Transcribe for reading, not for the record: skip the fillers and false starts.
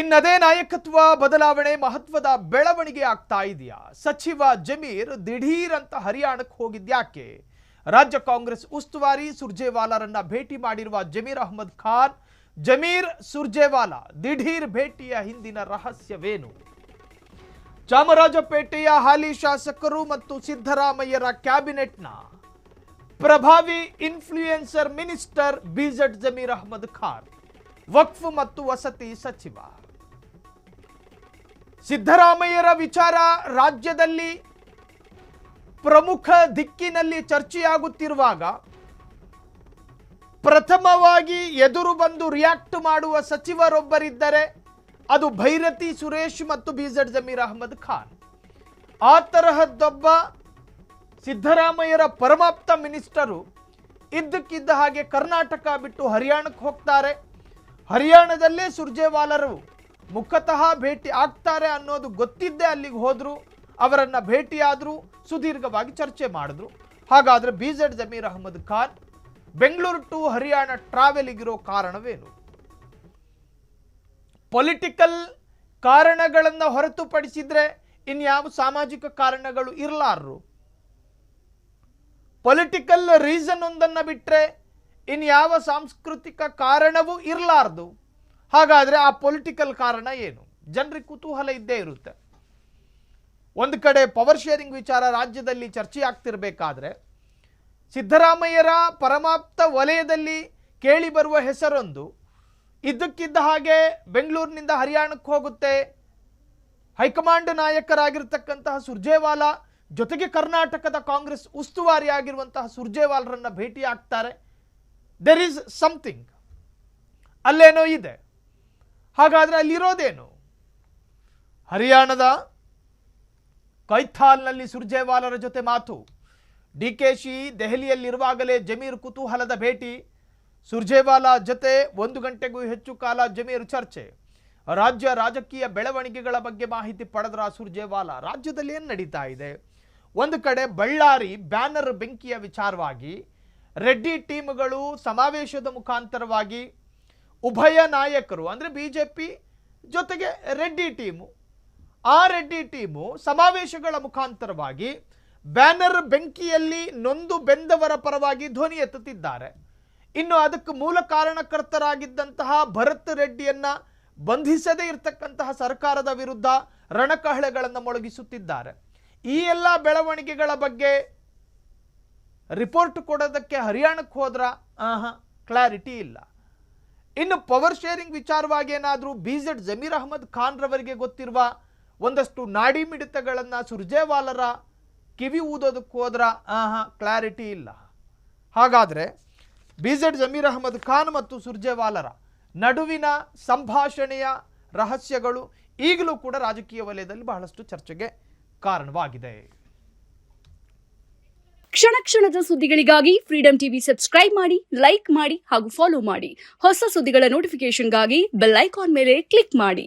ಇನ್ನದೇ ನಾಯಕತ್ವ ಬದಲಾವಣೆ ಮಹತ್ವದ ಬೆಳವಣಿಗೆ ಆಗ್ತಾ ಇದೆಯಾ? ಸಚಿವ ಜಮೀರ್ ದಿಢೀರ್ ಅಂತ ಹರಿಯಾಣಕ್ಕೆ ಹೋಗಿದ್ಯಾಕೆ? ರಾಜ್ಯ ಕಾಂಗ್ರೆಸ್ ಉಸ್ತುವಾರಿ ಸುರ್ಜೇವಾಲಾರನ್ನ ಭೇಟಿ ಮಾಡಿರುವ ಜಮೀರ್ ಅಹ್ಮದ್ ಖಾನ್, ಜಮೀರ್ ಸುರ್ಜೇವಾಲಾ ದಿಢೀರ್ ಭೇಟಿಯ ಹಿಂದಿನ ರಹಸ್ಯವೇನು? ಚಾಮರಾಜಪೇಟೆಯ ಹಾಲಿ ಶಾಸಕರು ಮತ್ತು ಸಿದ್ದರಾಮಯ್ಯರ ಕ್ಯಾಬಿನೆಟ್ನ ಪ್ರಭಾವಿ influencer minister BZ Zameer Ahmed Khan Waqf ಮತ್ತು ವಸತಿ ಸಚಿವ. ಸಿದ್ದರಾಮಯ್ಯರ ವಿಚಾರ ರಾಜ್ಯದಲ್ಲಿ ಪ್ರಮುಖ ದಿಕ್ಕಿನಲ್ಲಿ ಚರ್ಚೆಯಾಗುತ್ತಿರುವಾಗ ಪ್ರಥಮವಾಗಿ ಎದುರು ಬಂದು ರಿಯಾಕ್ಟ್ ಮಾಡುವ ಸಚಿವರೊಬ್ಬರಿದ್ದರೆ ಅದು ಭೈರತಿ ಸುರೇಶ್ ಮತ್ತು ಬಿಜೆಡ್ ಜಮೀರ್ ಅಹ್ಮದ್ ಖಾನ್. ಆ ತರಹದ್ದೊಬ್ಬ ಸಿದ್ದರಾಮಯ್ಯರ ಪರಮಾಪ್ತ ಮಿನಿಸ್ಟರು ಇದ್ದಕ್ಕಿದ್ದ ಹಾಗೆ ಕರ್ನಾಟಕ ಬಿಟ್ಟು ಹರಿಯಾಣಕ್ಕೆ ಹೋಗ್ತಾರೆ. ಹರಿಯಾಣದಲ್ಲೇ ಸುರ್ಜೇವಾಲರು ಮುಖತಃ ಭೇಟಿ ಆಗ್ತಾರೆ ಅನ್ನೋದು ಗೊತ್ತಿದ್ದೇ ಅಲ್ಲಿಗೆ ಹೋದ್ರು, ಅವರನ್ನ ಭೇಟಿಯಾದ್ರು, ಸುದೀರ್ಘವಾಗಿ ಚರ್ಚೆ ಮಾಡಿದ್ರು. ಹಾಗಾದ್ರೆ ಬಿಜೆಡ್ ಜಮೀರ್ ಅಹ್ಮದ್ ಖಾನ್ ಬೆಂಗಳೂರು ಟು ಹರಿಯಾಣ ಟ್ರಾವೆಲಿಗಿರೋ ಕಾರಣವೇನು? ಪೊಲಿಟಿಕಲ್ ಕಾರಣಗಳನ್ನು ಹೊರತುಪಡಿಸಿದ್ರೆ ಇನ್ಯಾವ ಸಾಮಾಜಿಕ ಕಾರಣಗಳು ಇರಲಾರರು. ಪೊಲಿಟಿಕಲ್ ರೀಸನ್ ಒಂದನ್ನು ಬಿಟ್ಟರೆ ಇನ್ಯಾವ ಸಾಂಸ್ಕೃತಿಕ ಕಾರಣವೂ ಇರಲಾರ್ದು. ಹಾಗಾದರೆ ಆ ಪೊಲಿಟಿಕಲ್ ಕಾರಣ ಏನು? ಜನರಿಗೆ ಕುತೂಹಲ ಇದ್ದೇ ಇರುತ್ತೆ. ಒಂದು ಕಡೆ ಪವರ್ ಶೇರಿಂಗ್ ವಿಚಾರ ರಾಜ್ಯದಲ್ಲಿ ಚರ್ಚೆ ಆಗ್ತಿರ್ಬೇಕಾದ್ರೆ ಸಿದ್ದರಾಮಯ್ಯರ ಪರಮಾಪ್ತ ವಲಯದಲ್ಲಿ ಕೇಳಿ ಬರುವ ಹೆಸರೊಂದು ಇದ್ದಕ್ಕಿದ್ದ ಹಾಗೆ ಬೆಂಗಳೂರಿನಿಂದ ಹರಿಯಾಣಕ್ಕೆ ಹೋಗುತ್ತೆ. ಹೈಕಮಾಂಡ್ ನಾಯಕರಾಗಿರ್ತಕ್ಕಂತಹ ಸುರ್ಜೇವಾಲಾ ಜೊತೆಗೆ ಕರ್ನಾಟಕದ ಕಾಂಗ್ರೆಸ್ ಉಸ್ತುವಾರಿ ಆಗಿರುವಂತಹ ಸುರ್ಜೇವಾಲರನ್ನ ಭೇಟಿ ಆಗ್ತಾರೆ. ದೇರ್ ಈಸ್ ಸಮಥಿಂಗ್, ಅಲ್ಲೇನೋ ಇದೆ. ಹಾಗಾದ್ರೆ ಅಲ್ಲಿರೋದೇನು? ಹರಿಯಾಣದ ಕೈಥಾಲ್ನಲ್ಲಿ ಸುರ್ಜೇವಾಲರ ಜೊತೆ ಮಾತು, ಡಿಕೆಶಿ ದೆಹಲಿಯಲ್ಲಿರುವಾಗಲೇ ಜಮೀರ್ ಕುತೂಹಲದ ಭೇಟಿ, ಸುರ್ಜೇವಾಲಾ ಜೊತೆ 1 ಗಂಟೆಗೂ ಹೆಚ್ಚು ಕಾಲ ಜಮೀರ್ ಚರ್ಚೆ, ರಾಜ್ಯ ರಾಜಕೀಯ ಬೆಳವಣಿಗೆಗಳ ಬಗ್ಗೆ ಮಾಹಿತಿ ಪಡೆದ್ರ ಸುರ್ಜೇವಾಲಾ. ರಾಜ್ಯದಲ್ಲಿ ಏನು ನಡೀತಾ ಇದೆ? ಒಂದು ಕಡೆ ಬಳ್ಳಾರಿ ಬ್ಯಾನರ್ ಬೆಂಕಿಯ ವಿಚಾರವಾಗಿ ರೆಡ್ಡಿ ಟೀಮ್ಗಳು ಸಮಾವೇಶದ ಮುಖಾಂತರವಾಗಿ ಉಭಯ ನಾಯಕರು ಅಂದರೆ ಬಿಜೆಪಿ ಜೊತೆಗೆ ರೆಡ್ಡಿ ಟೀಮು, ಆ ರೆಡ್ಡಿ ಟೀಮು ಸಮಾವೇಶಗಳ ಮುಖಾಂತರವಾಗಿ ಬ್ಯಾನರ್ ಬೆಂಕಿಯಲ್ಲಿ ನೊಂದು ಬೆಂದವರ ಪರವಾಗಿ ಧ್ವನಿ ಎತ್ತುತ್ತಿದ್ದಾರೆ. ಇನ್ನು ಅದಕ್ಕೆ ಮೂಲ ಕಾರಣಕರ್ತರಾಗಿದ್ದಂತಹ ಭರತ್ ರೆಡ್ಡಿಯನ್ನ ಬಂಧಿಸದೇ ಇರತಕ್ಕಂತಹ ಸರ್ಕಾರದ ವಿರುದ್ಧ ರಣಕಹಳೆಗಳನ್ನು ಮೊಳಗಿಸುತ್ತಿದ್ದಾರೆ. ಈ ಎಲ್ಲ ಬೆಳವಣಿಗೆಗಳ ಬಗ್ಗೆ ರಿಪೋರ್ಟ್ ಕೊಡೋದಕ್ಕೆ ಹರಿಯಾಣಕ್ಕೆ ಹೋದ್ರ ಕ್ಲಾರಿಟಿ ಇಲ್ಲ. ಇನ್ನು ಪವರ್ ಶೇರಿಂಗ್ ವಿಚಾರವಾಗಿ ಏನಾದರೂ ಬಿಜೆಡ್ ಜಮೀರ್ ಅಹ್ಮದ್ ಖಾನ್ ರವರಿಗೆ ಗೊತ್ತಿರುವ ಒಂದಷ್ಟು ನಾಡಿ ಮಿಡಿತಗಳನ್ನು ಸುರ್ಜೇವಾಲರ ಕಿವಿ ಊದೋದಕ್ಕೆ ಹೋದ್ರ ಕ್ಲಾರಿಟಿ ಇಲ್ಲ. ಹಾಗಾದರೆ ಬಿಜೆಡ್ ಜಮೀರ್ ಅಹ್ಮದ್ ಖಾನ್ ಮತ್ತು ಸುರ್ಜೇವಾಲರ ನಡುವಿನ ಸಂಭಾಷಣೆಯ ರಹಸ್ಯಗಳು ಈಗಲೂ ಕೂಡ ರಾಜಕೀಯ ವಲಯದಲ್ಲಿ ಬಹಳಷ್ಟು ಚರ್ಚೆಗೆ ಕಾರಣವಾಗಿದೆ. ಕ್ಷಣ ಕ್ಷಣದ ಸುದ್ದಿಗಳಿಗಾಗಿ ಫ್ರೀಡಂ ಟಿವಿ ಸಬ್ಸ್ಕ್ರೈಬ್ ಮಾಡಿ, ಲೈಕ್ ಮಾಡಿ ಹಾಗೂ ಫಾಲೋ ಮಾಡಿ. ಹೊಸ ಸುದ್ದಿಗಳ ನೋಟಿಫಿಕೇಶನ್ಗಾಗಿ ಬೆಲ್ ಐಕಾನ್ ಮೇಲೆ ಕ್ಲಿಕ್ ಮಾಡಿ.